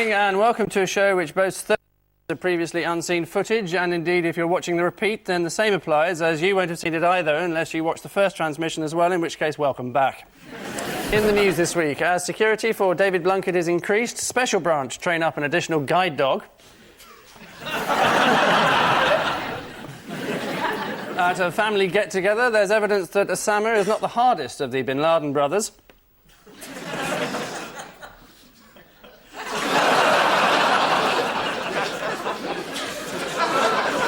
evening and welcome to a show which boasts 30 of previously unseen footage, and indeed if you're watching the repeat then the same applies, as you won't have seen it either unless you watch the first transmission as well, in which case welcome back. In the news this week, as security for David Blunkett is increased, Special Branch train up an additional guide dog. At a family get-together, there's evidence that Osama is not the hardest of the Bin Laden brothers.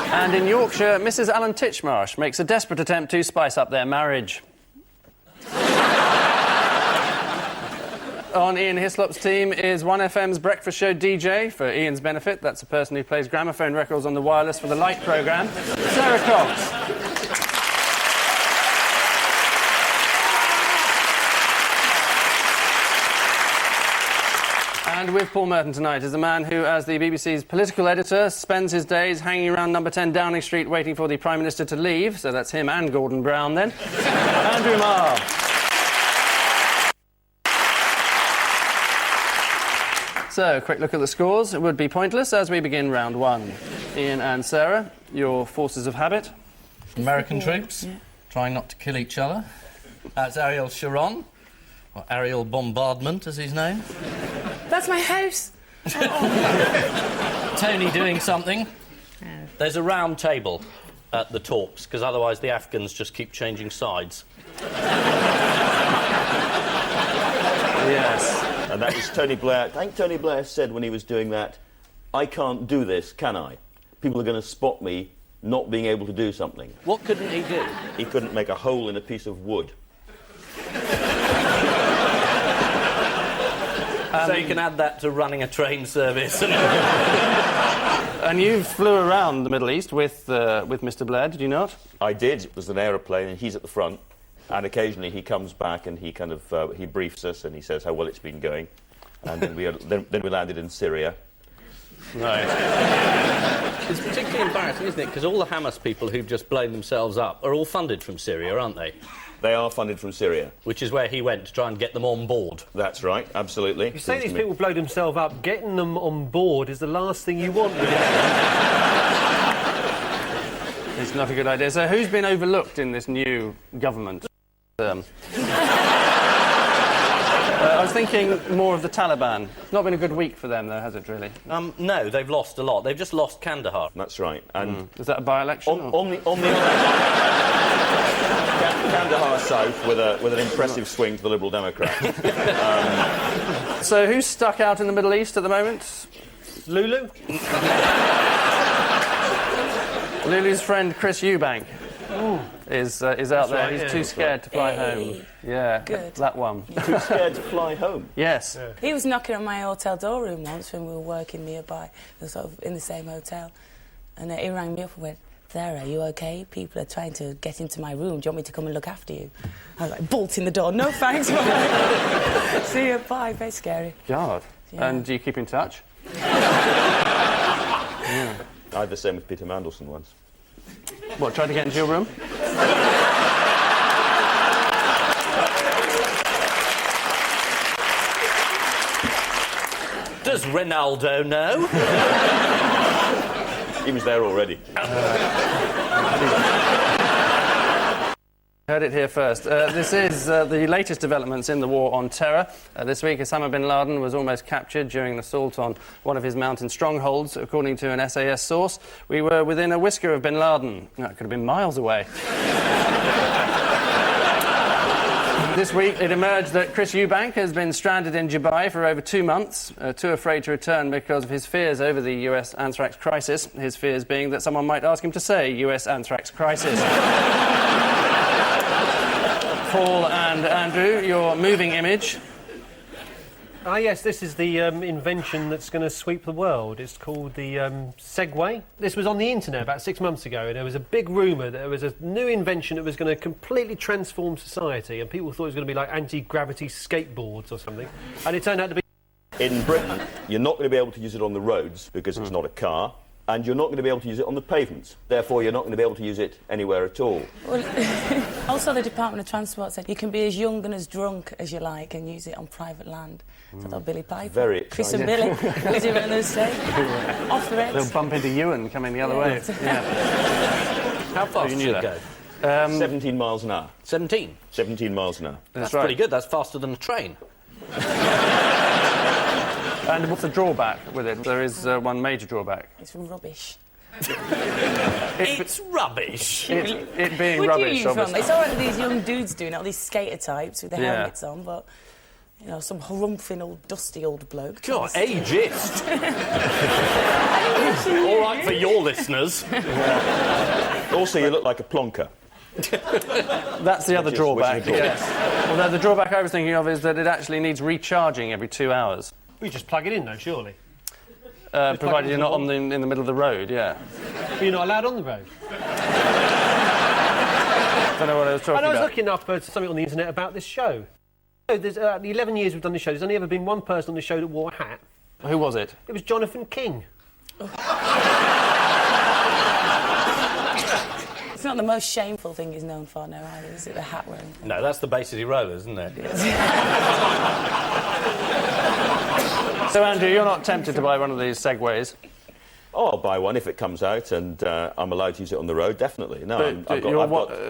And in Yorkshire, Mrs. Alan Titchmarsh makes a desperate attempt to spice up their marriage. On Ian Hislop's team is 1FM's breakfast show DJ. For Ian's benefit, that's a person who plays gramophone records on the wireless for the Light programme, Sara Cox. And with Paul Merton tonight is a man who, as the BBC's political editor, spends his days hanging around number 10 Downing Street waiting for the Prime Minister to leave. So that's him and Gordon Brown, then. Andrew Marr. So, a quick look at the scores. It would be pointless as we begin round one. Ian and Sarah, your forces of habit. American troops, trying not to kill each other. That's Ariel Sharon, or Ariel Bombardment, as he's known. That's my house. Tony doing something. There's a round table at the talks, because otherwise the Afghans just keep changing sides. Yes. And that was Tony Blair. I think Tony Blair said when he was doing that, I can't do this, can I? People are going to spot me not being able to do something. What couldn't he do? He couldn't make a hole in a piece of wood. So you can add that to running a train service. And you flew around the Middle East with Mr. Blair, did you not? I did. It was an aeroplane, and he's at the front. And occasionally he comes back and he kind of he briefs us and he says how well it's been going. And then we landed in Syria. Right. It's particularly embarrassing, isn't it? Because all the Hamas people who've just blown themselves up are all funded from Syria, aren't they? They are funded from Syria. Which is where he went to try and get them on board. That's right, absolutely. You say these people blow themselves up. Getting them on board is the last thing you want. It's not a good idea. So who's been overlooked in this new government? I was thinking more of the Taliban. It's not been a good week for them, though, has it, really? No, they've lost a lot. They've just lost Kandahar. That's right. And Is that a by-election? on the Kandahar South with an impressive swing to the Liberal Democrats. So who's stuck out in the Middle East at the moment? Lulu? Lulu's friend Chris Eubank is out there. right, He's yeah. too scared to fly home. Yeah, Good. that one. Too scared to fly home. Yes. Yeah. He was knocking on my hotel door room once when we were working nearby, sort of in the same hotel. And he rang me up and went, Sarah, are you OK? People are trying to get into my room. Do you want me to come and look after you? I was like, bolting the door. No, thanks. See you, bye. Very scary. God. Yeah. And do you keep in touch? I had the same with Peter Mandelson once. What, tried to get into your room? Does Ronaldo know? He was there already. Heard it here first. This is the latest developments in the war on terror. This week, Osama bin Laden was almost captured during an assault on one of his mountain strongholds. According to an SAS source, we were within a whisker of bin Laden. That could have been miles away. This week, it emerged that Chris Eubank has been stranded in Dubai for over 2 months, too afraid to return because of his fears over the US anthrax crisis. His fears being that someone might ask him to say US anthrax crisis. Paul and Andrew, your moving image. Ah, yes, this is the invention that's going to sweep the world. It's called the Segway. This was on the internet about 6 months ago, and there was a big rumour that there was a new invention that was going to completely transform society, and people thought it was going to be like anti-gravity skateboards or something, and it turned out to be... In Britain, you're not going to be able to use it on the roads because it's not a car. and you're not going to be able to use it on the pavements. Therefore, you're not going to be able to use it anywhere at all. Well, also, the Department of Transport said you can be as young and as drunk as you like and use it on private land. So they'll Billy Piper. Very Chris exciting. and Billy. We'll do it on those days. Off the They'll Reds. bump into Ewan coming the other way. Yeah. How fast you did knew it that. go? 17 miles an hour. 17. 17 miles an hour. That's right. pretty good. That's faster than a train. And what's the drawback with it? There is one major drawback. It's rubbish. It's rubbish. It being What do you rubbish, use from? obviously. It's all right with these young dudes doing it, all these skater types with the Yeah. helmets on, but, you know, some harumphing old, dusty old bloke. God, ageist. All right for your listeners. Also, you look like a plonker. That's the other Which is drawback, good. yes. Although the drawback I was thinking of is that it actually needs recharging every 2 hours. We just plug it in, though, surely. Provided you're not in the middle of the road, yeah. But you're not allowed on the road. Don't know what I was talking And I was about. looking up something on the internet about this show. There's the 11 years we've done this show, there's only ever been one person on the show that wore a hat. Who was it? It was Jonathan King. It's not the most shameful thing he's known for now, either, is it? The hat wearing. No, that's the Bay City Rollers, isn't it? So, Andrew, you're not tempted to buy one of these Segways? Oh, I'll buy one if it comes out and I'm allowed to use it on the road, definitely. No, But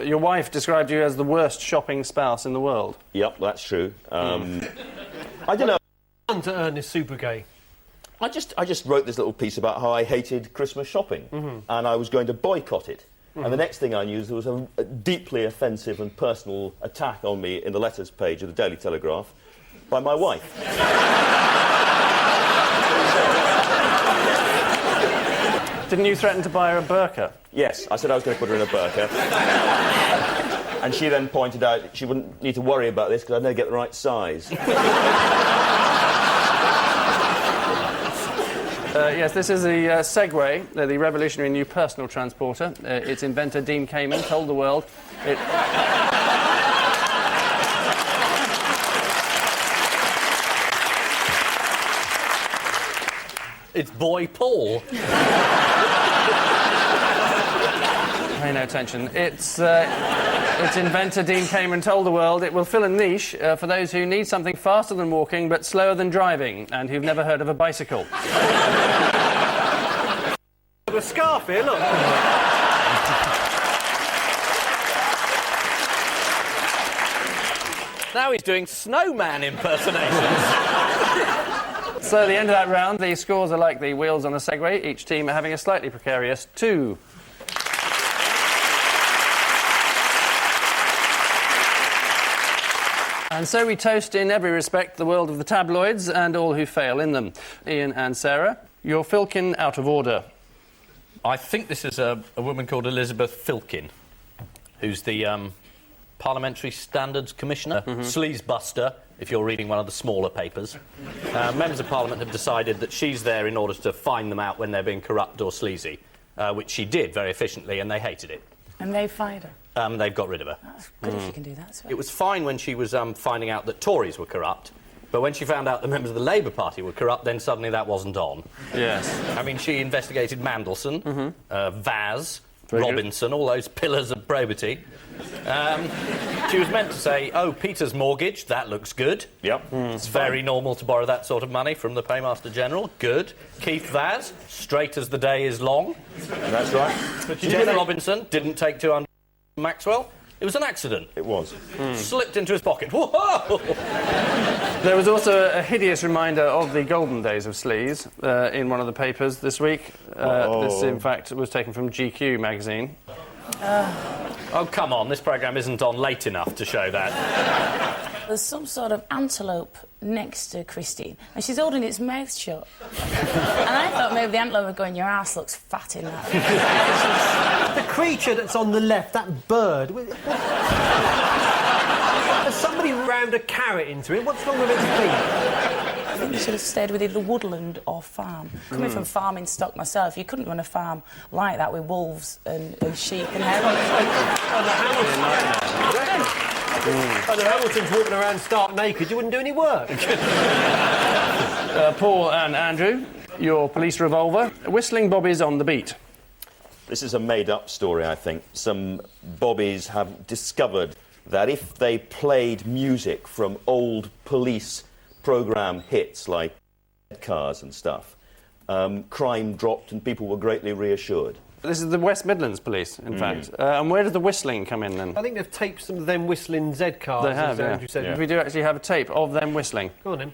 your wife described you as the worst shopping spouse in the world. Yep, that's true. I don't know. Fun to earn this super gay. I just wrote this little piece about how I hated Christmas shopping and I was going to boycott it. And the next thing I knew, there was a deeply offensive and personal attack on me in the letters page of the Daily Telegraph by my wife. Didn't you threaten to buy her a burqa? Yes, I said I was going to put her in a burqa. And she then pointed out she wouldn't need to worry about this because I'd never get the right size. Yes, this is the Segway, the revolutionary new personal transporter. Its inventor, Dean Kamen, told the world it... It's boy Paul. Pay no attention. Its inventor, Dean Kamen, told the world it will fill a niche for those who need something faster than walking but slower than driving and who've never heard of a bicycle. A scarf here, look. Now he's doing snowman impersonations. So at the end of that round, the scores are like the wheels on a Segway, each team having a slightly precarious 2. And so we toast in every respect the world of the tabloids and all who fail in them. Ian and Sarah, your Filkin out of order. I think this is a woman called Elizabeth Filkin, who's the Parliamentary Standards Commissioner, sleazebuster, if you're reading one of the smaller papers. Members of Parliament have decided that she's there in order to find them out when they're being corrupt or sleazy, which she did very efficiently, and they hated it. And they fired her. They've got rid of her. That's good if you can do that. So. It was fine when she was finding out that Tories were corrupt, but when she found out the members of the Labour Party were corrupt, then suddenly that wasn't on. Yes. I mean, she investigated Mandelson, Vaz, Very good. Robinson, all those pillars of probity. She was meant to say, oh, Peter's mortgage, that looks good. Yep. It's very normal to borrow that sort of money from the Paymaster General. Good. Keith Vaz, straight as the day is long. That's right. Jen Robinson didn't take 200 from Maxwell. It was an accident. It was. Slipped into his pocket. Whoa! There was also a hideous reminder of the golden days of sleaze in one of the papers this week. This, in fact, was taken from GQ magazine. Oh, come on, this programme isn't on late enough to show that. There's some sort of antelope next to Christine, and she's holding its mouth shut. And I thought maybe the antelope were going, your ass looks fat in that. The creature that's on the left, that bird. Has somebody rammed a carrot into it? What's wrong with its beak? I think you should have stayed with either woodland or farm. Coming from farming stock myself, you couldn't run a farm like that with wolves and sheep and herons. And the Hamiltons walking around stark naked, you wouldn't do any work. Paul and Andrew, your police revolver. Whistling bobbies on the beat. This is a made-up story, I think. Some bobbies have discovered that if they played music from old police programme hits like cars and stuff, crime dropped and people were greatly reassured. This is the West Midlands Police, in fact. And where does the whistling come in, then? I think they've taped some of them whistling Z cars. They have, as yeah. Andrew said. We do actually have a tape of them whistling. Go on, then.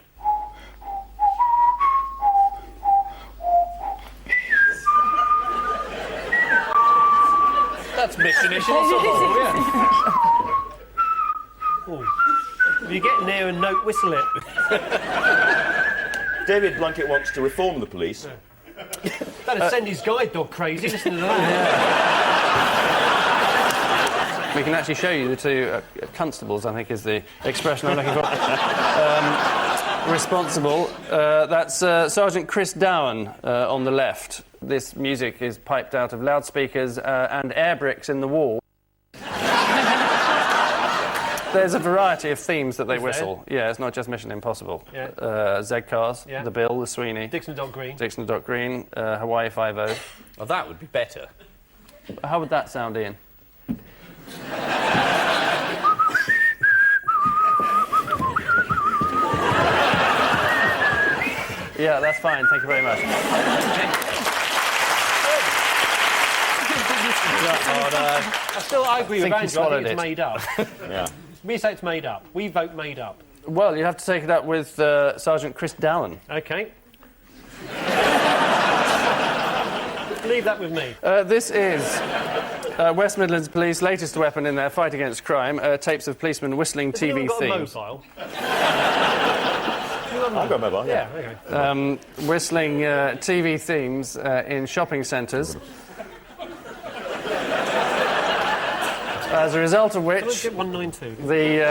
That's mission impossible. Oh. If you get near a note, whistle it. David Blunkett wants to reform the police. That'd send his guide dog crazy, listening to that. We can actually show you the two constables, I think is the expression I'm looking for. Responsible. That's Sergeant Chris Dowan on the left. This music is piped out of loudspeakers and air bricks in the wall. There's a variety of themes that they whistle. Yeah, it's not just Mission Impossible. Yeah. Z Cars, Yeah. The Bill, The Sweeney. Dixon Dog Green. Dixon Dot Green, Hawaii Five-0. Well, that would be better. How would that sound, Ian? Yeah, that's fine. Thank you very much. I agree with Think you Andrew. I swallowed think it's it. made up. Yeah. We say it's made up. We vote made up. Well, you have to take it up with Sergeant Chris Dowan. OK. Leave that with me. This is West Midlands Police latest weapon in their fight against crime, tapes of policemen whistling Has TV anyone got themes. a mobile? I've got a mobile, yeah. Yeah, OK. Whistling TV themes in shopping centres. As a result of which, Let's get 192. the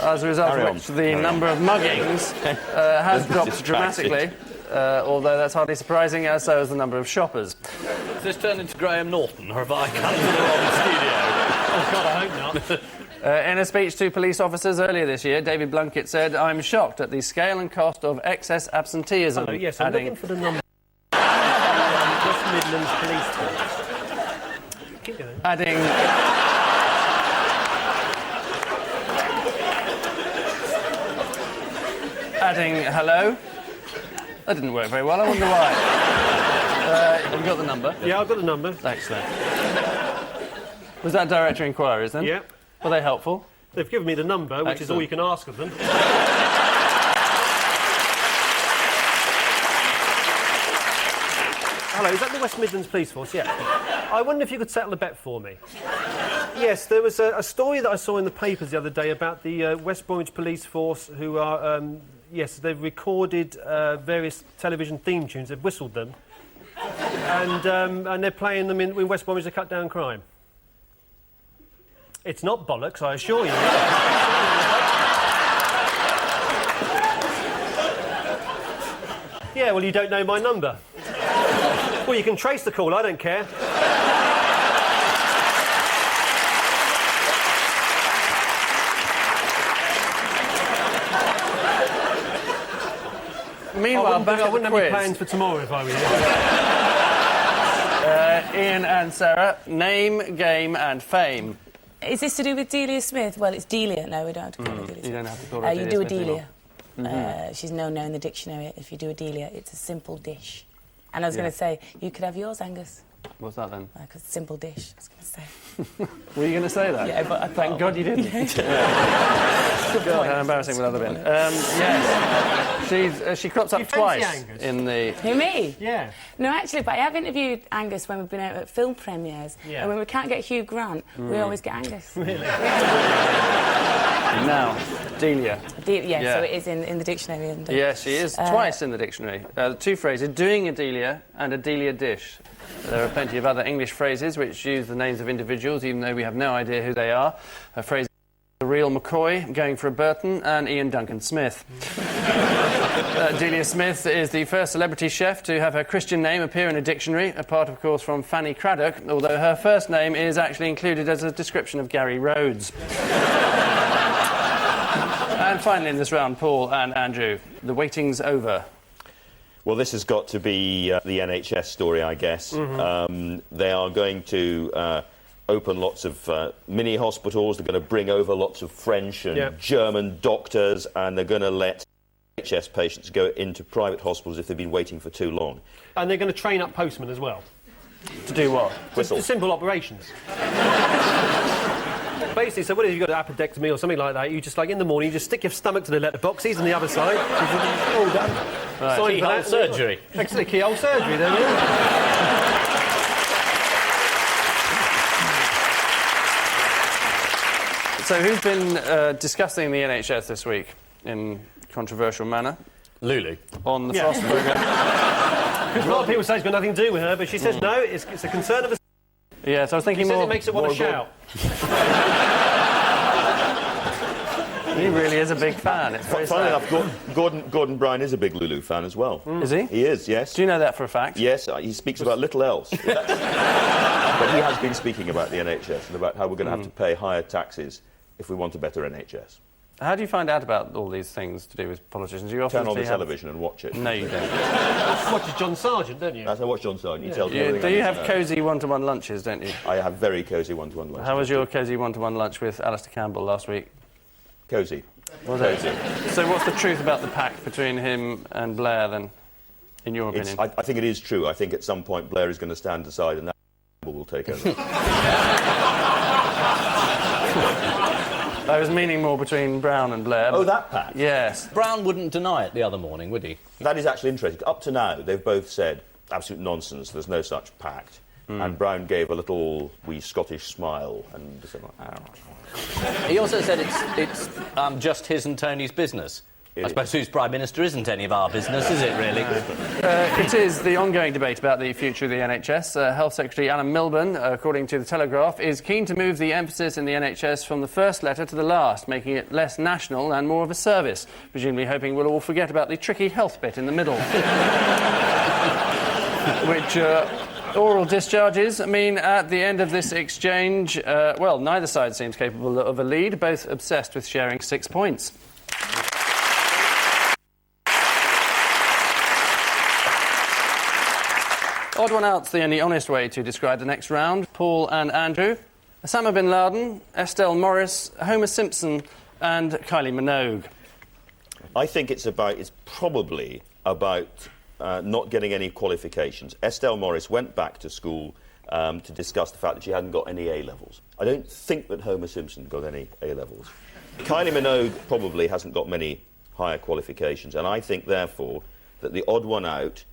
as a result Carry of on. which the number of muggings has dropped Distracted. dramatically. Although that's hardly surprising, as so is the number of shoppers. Has this turned into Graham Norton, or have I come to the wrong studio? Oh, God, I hope not. In a speech to police officers earlier this year, David Blunkett said, "I'm shocked at the scale and cost of excess absenteeism." Hello, yes, I'm adding, looking for the number. West Midlands Police Force. Keep going. adding, adding, hello. That didn't work very well. I wonder why. Have you got the number? Yeah, I've got the number. Excellent. Was that director inquiries then? Yeah. Were they helpful? They've given me the number, which is all Excellent. you can ask of them. Hello, is that the West Midlands Police Force? Yeah. I wonder if you could settle a bet for me. Yes, there was a story that I saw in the papers the other day about the West Bromwich Police Force who are... yes, they've recorded various television theme tunes. They've whistled them. And they're playing them in West Bromwich to cut down crime. It's not bollocks, I assure you. Yeah, well, you don't know my number. Well, you can trace the call, I don't care. Meanwhile, back I at the wouldn't have any quiz. plans for tomorrow if I were you. Ian and Sarah, name, game and fame. Is this to do with Delia Smith? Well, it's Delia. No, we don't have to call her Delia. You don't have to call her You Delia do a Smith anymore. Delia. She's no in the dictionary. If you do a Delia, it's a simple dish. And I was going to say, you could have yours, Angus. What's that then? Like a simple dish, I was going to say. Were you going to say that? Yeah, but I Thank thought- God you didn't. God, how embarrassing will that have been? Yes. She crops You up fancy twice Angus? in the... Who, me? Yeah. No, actually, but I have interviewed Angus when we've been out at film premieres. Yeah. And when we can't get Hugh Grant, we always get Angus. Now, Delia. Yeah. So it is in the dictionary. And, Yeah, she is twice in the dictionary. The two phrases, doing a Delia and a Delia dish. There are plenty of other English phrases which use the names of individuals, even though we have no idea who they are. A phrase, the real McCoy, going for a Burton, and Ian Duncan Smith. Delia Smith is the first celebrity chef to have her Christian name appear in a dictionary, apart, of course, from Fanny Craddock, although her first name is actually included as a description of Gary Rhodes. And finally in this round, Paul and Andrew, the waiting's over. Well, this has got to be the NHS story, I guess. They are going to open lots of mini hospitals. They're going to bring over lots of French and German doctors, and they're going to let NHS patients go into private hospitals if they've been waiting for too long. And they're going to train up postmen as well. To do what? Whistle. Simple operations. Basically, so what if you've got an appendectomy or something like that, you just, like, in the morning, you just stick your stomach to the letterbox, he's on the other side, all done. Right. Keyhole surgery. Excellent, keyhole surgery, there we go. So who's been discussing the NHS this week in controversial manner? Lulu. On the Frost programme. Because a lot of people say it's got nothing to do with her, but she says no, it's a concern of a... Yeah, so I was thinking She says more... it makes it want to shout. He really is a big fan. It's very Funnily sad. enough, Gordon Brown is a big Lulu fan as well. Is he? He is, yes. Do you know that for a fact? Yes, he speaks about little else. But he has been speaking about the NHS and about how we're going to have to pay higher taxes if we want a better NHS. How do you find out about all these things to do with politicians? You often Turn on the have... television and watch it. No, you don't. You watch John Sargent, don't you? That's I watch John Sargent. He tells me everything Do I you need to have know. cosy one-to-one lunches, don't you? I have very cosy one-to-one lunches. How was your cosy one-to-one lunch with Alistair Campbell last week? Cosy. Was it? So what's the truth about the pact between him and Blair, then, in your opinion? I think it is true. I think at some point Blair is going to stand aside and that will take over. I was meaning more between Brown and Blair. Oh, that pact? Yes. Brown wouldn't deny it the other morning, would he? That is actually interesting. Up to now, they've both said, absolute nonsense, there's no such pact. And Brown gave a little wee Scottish smile and said, He also said it's just his and Tony's business. I suppose who's Prime Minister isn't any of our business, is it, really? It is the ongoing debate about the future of the NHS. Health Secretary Alan Milburn, according to The Telegraph, is keen to move the emphasis in the NHS from the first letter to the last, making it less national and more of a service, presumably hoping we'll all forget about the tricky health bit in the middle. Which... oral discharges mean at the end of this exchange, well, neither side seems capable of a lead, both obsessed with sharing 6 points. Odd one out's the only honest way to describe the next round. Paul and Andrew. Osama bin Laden, Estelle Morris, Homer Simpson and Kylie Minogue. I think it's probably about not getting any qualifications. Estelle Morris went back to school to discuss the fact that she hadn't got any A-levels. I don't think that Homer Simpson got any A-levels. Kylie Minogue probably hasn't got many higher qualifications, and I think, therefore, that the odd one out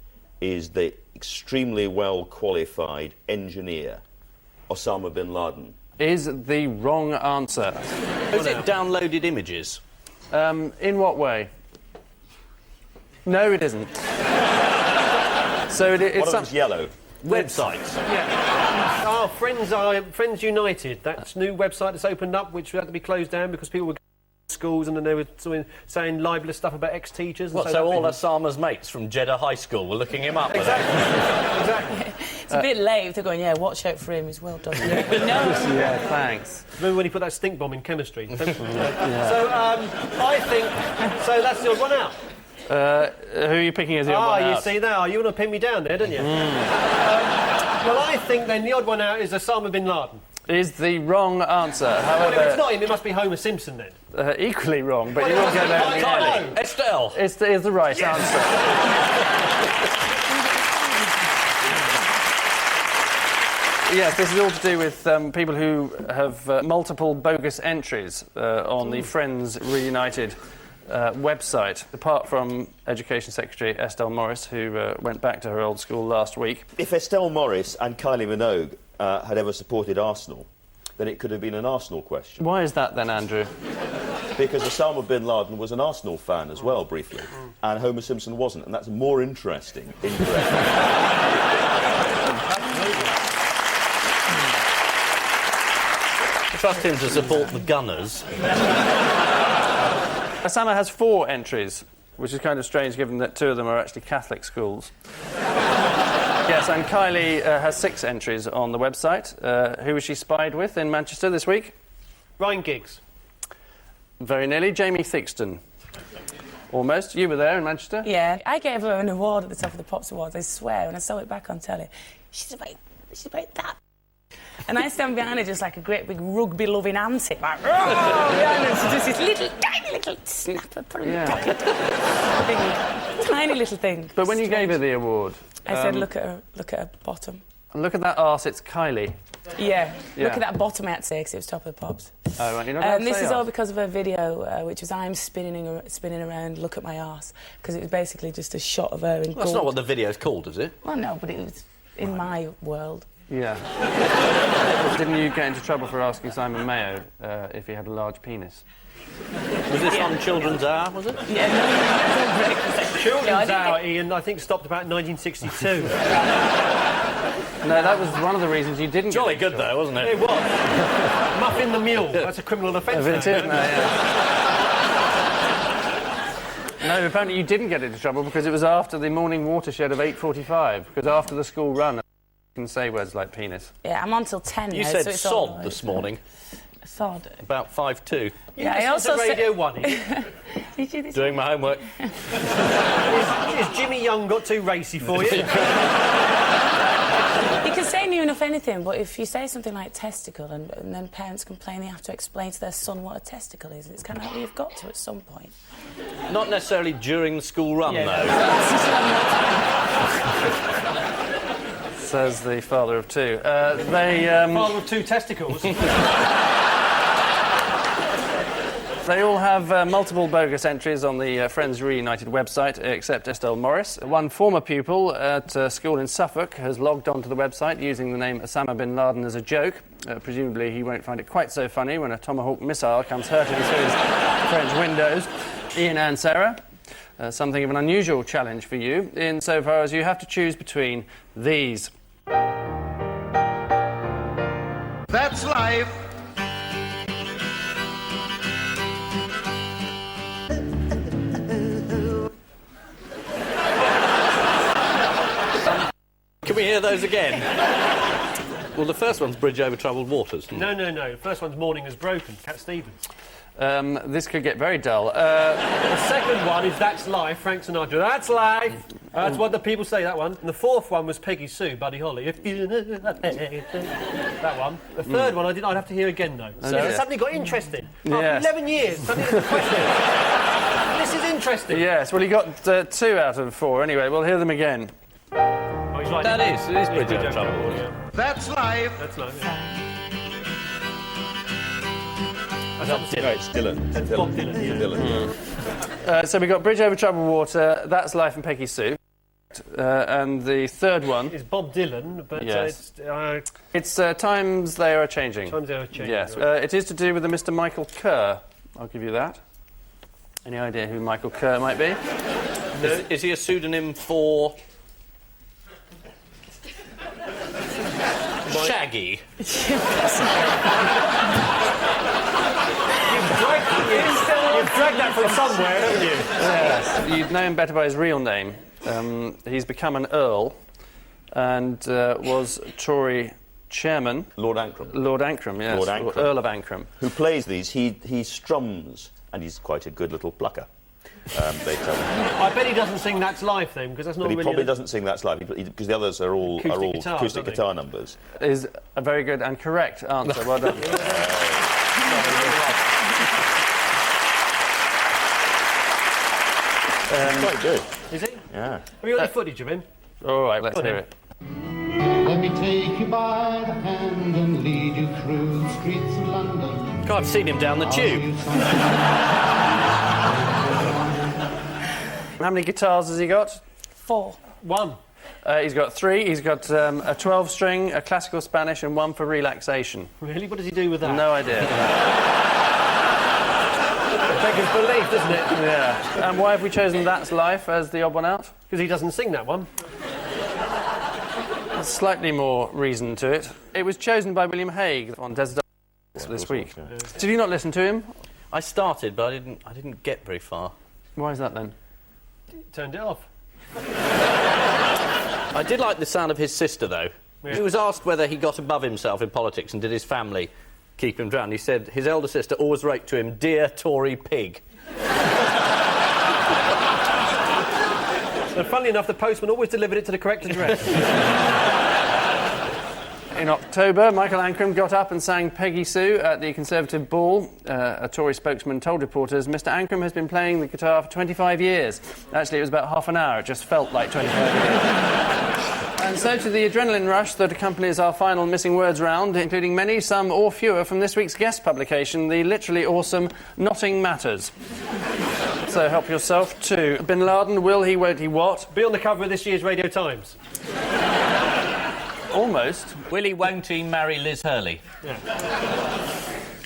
is the extremely well-qualified engineer, Osama bin Laden. Is the wrong answer. Is it downloaded images? In what way? No, it isn't. So it's One of them's yellow. Websites. Yeah. Oh, Friends United. That new website that's opened up, which had to be closed down because people were going to schools and then they were saying libelous stuff about ex-teachers. What, so all Osama's mates from Jeddah High School were looking him up? Exactly. It's a bit late. They're going, yeah, watch out for him. He's well done. Yeah, we know. Yeah, thanks. Remember when he put that stink bomb in chemistry? So, I think... So that's the odd one out. Who are you picking as the odd one out? You see that? You want to pin me down there, don't you? Well, I think then the odd one out is Osama bin Laden. Is the wrong answer. Well, if it's However, not him, it must be Homer Simpson then. equally wrong, but Well, you will get there in the I end. know. Estelle! Is the right answer. Yes, this is all to do with people who have multiple bogus entries on the Friends Reunited website, apart from Education Secretary Estelle Morris, who went back to her old school last week. If Estelle Morris and Kylie Minogue had ever supported Arsenal, then it could have been an Arsenal question. Why is that then, Andrew? Because Osama bin Laden was an Arsenal fan as well, briefly, and Homer Simpson wasn't, and that's more interesting. Trust him to support the Gunners. Osama has 4 entries, which is kind of strange given that 2 of them are actually Catholic schools. Yes, and Kylie has 6 entries on the website. Who was she spied with in Manchester this week? Ryan Giggs. Very nearly. Jamie Theakston. Almost. You were there in Manchester? Yeah, I gave her an award at the top of the Pops Awards, I swear, and I saw it back on telly. She's about that. And I stand behind her just like a great big rugby-loving auntie, like, oh, behind her, she's just this little, tiny little snapper, pocket thing, tiny little thing. But when you gave her the award... I said, look at her bottom. Look at that arse, it's Kylie. Yeah, look at that bottom, I had to say, because it was top of the Pops. Oh, right, you're not allowed to this say is all arse. because of her video, which was I'm spinning around, look at my arse, because it was basically just a shot of her in gold. That's not what the video's called, is it? Well, no, but it was in my world. Yeah. Didn't you get into trouble for asking Simon Mayo if he had a large penis? Was this on Children's Hour, was it? Yeah, no. Children's Hour, Ian, I think stopped about 1962. No, that was one of the reasons you didn't Jolly get good, though, wasn't it? It was. Muffin the Mule. That's a criminal offence. It is, no, No, apparently you didn't get into trouble because it was after the morning watershed of 8:45, because after the school run, you can say words like penis. Yeah, I'm on till 10 You now, said so it's all sod right. this morning, Sod. about 5'2". Yeah, I also also Radio 1, Ian. Did you this? Doing my homework. Is Jimmy Young got too racy for you? You can say near enough anything, but if you say something like testicle and then parents complain, they have to explain to their son what a testicle is. It's kind of like you've got to at some point. Not necessarily during the school run, though. Says the father of two. Father of two testicles. They all have multiple bogus entries on the Friends Reunited website, except Estelle Morris. One former pupil at a school in Suffolk has logged onto the website using the name Osama bin Laden as a joke. Presumably he won't find it quite so funny when a Tomahawk missile comes hurtling through his French windows. Ian and Sarah, something of an unusual challenge for you, insofar as you have to choose between these. That's life. Can we hear those again? Well, the first one's Bridge Over Troubled Waters. No. The first one's Morning Has Broken, Cat Stevens. This could get very dull. The second one is That's Life, Frank Sinatra. That's life! That's what the people say, that one. And the fourth one was Peggy Sue, Buddy Holly. If you know that one. The third one I'd have to hear again, though. So dear. suddenly got interesting. Yes. After 11 years, suddenly there's a question. This is interesting. Yes, well, he got 2 out of 4. Anyway, we'll hear them again. Oh, he's right. It is Bridge Over Troubled Waters. Yeah. That's life. That's life, yeah. No, it's Dylan. That's Bob Dylan, yeah. Dylan. So we got Bridge Over Troubled Water, That's Life and Peggy Sue. And the third one... It's Bob Dylan, but Yes. it's It's Times They Are Changing. Times They Are Changing. Yes. Right. It is to do with a Mr. Michael Kerr. I'll give you that. Any idea who Michael Kerr might be? Is he a pseudonym for... Shaggy? You've dragged that from somewhere, haven't you? Yes. You'd know him better by his real name. He's become an Earl and was Tory chairman. Lord Ancram. Lord Ancram, yes. Lord Ancram. Earl of Ancram. Who plays these? He strums, and he's quite a good little plucker. They tell me. I bet he doesn't sing That's Life, then, because that's not But he really... probably doesn't sing That's Life, because the others are all acoustic guitar numbers. Is a very good and correct answer. Well done. Quite good. Is he? Yeah. Have you got any footage of him? All right, let's hear it. Let me take you by the hand and lead you through the streets of London. God, I've seen him down the tube. How many guitars has he got? 4. One. He's got 3. He's got a 12-string, a classical Spanish, and 1 for relaxation. Really? What does he do with that? No idea. Beggars belief, doesn't it? Yeah. And why have we chosen That's Life as the odd one out? Because he doesn't sing that one. There's slightly more reason to it. It was chosen by William Hague on Desert Island this week. Did you not listen to him? I started, but I didn't get very far. Why is that then? Turned it off. I did like the sound of his sister, though. Yeah. He was asked whether he got above himself in politics and did his family keep him drowned. He said his elder sister always wrote to him, "Dear Tory pig." And funnily enough, the postman always delivered it to the correct address. In October, Michael Ancram got up and sang Peggy Sue at the Conservative ball. A Tory spokesman told reporters, Mr Ancram has been playing the guitar for 25 years. Actually, it was about half an hour. It just felt like 25 years. And so to the adrenaline rush that accompanies our final Missing Words round, including many, some or fewer, from this week's guest publication, the literally awesome Notting Matters. So help yourself to Bin Laden, will he, won't he, what? Be on the cover of this year's Radio Times. Almost. Will he, won't he marry Liz Hurley?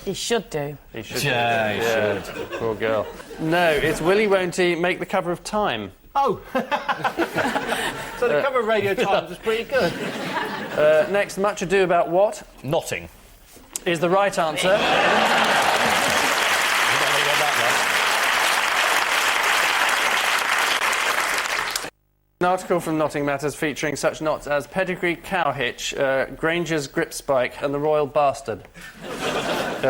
He should do. He should. Yeah, he should. Poor girl. No, it's will he, won't he make the cover of Time. Oh! So the cover of Radio Times was pretty good. Next, Much Ado About What? Notting. Is the right answer. An article from Notting Matters featuring such knots as Pedigree Cow Hitch, Granger's Grip Spike and the Royal Bastard,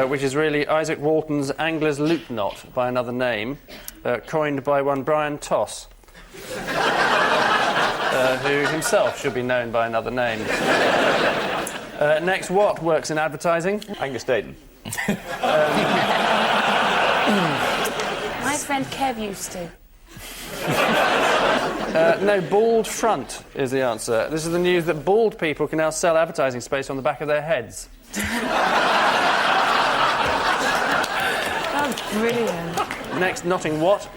which is really Isaac Walton's Angler's Loop Knot by another name, coined by one Brian Toss, who himself should be known by another name. Next, what works in advertising? Angus Dayton. My friend Kev used to. No, bald front is the answer. This is the news that bald people can now sell advertising space on the back of their heads. That's brilliant. Next, Notting what?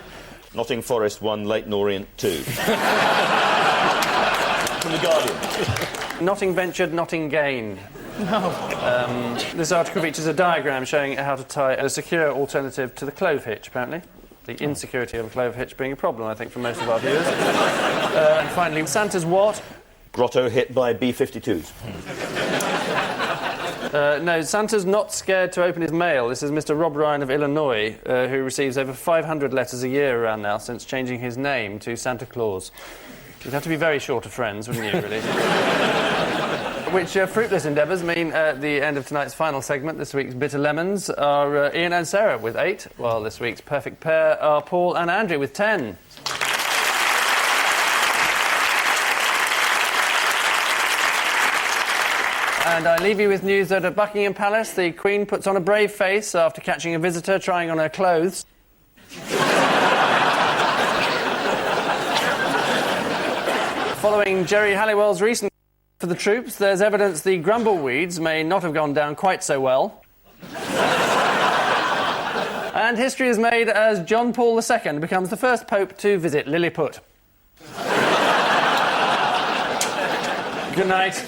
Notting Forest 1, Leighton Orient 2. From The Guardian. Notting ventured, Notting gained. No. This article features a diagram showing how to tie a secure alternative to the clove hitch, apparently. The insecurity of a clove hitch being a problem, I think, for most of our viewers. And finally, Santa's what? Grotto hit by B-52s. No, Santa's not scared to open his mail. This is Mr. Rob Ryan of Illinois, who receives over 500 letters a year around now since changing his name to Santa Claus. You'd have to be very short of friends, wouldn't you, really? Which fruitless endeavours mean at the end of tonight's final segment, this week's Bitter Lemons are Ian and Sarah with 8, while this week's Perfect Pair are Paul and Andrew with 10. And I leave you with news that at Buckingham Palace, the Queen puts on a brave face after catching a visitor trying on her clothes. Following Jerry Halliwell's recent for the troops, there's evidence the Grumbleweeds may not have gone down quite so well. And history is made as John Paul II becomes the first pope to visit Lilliput. Good night.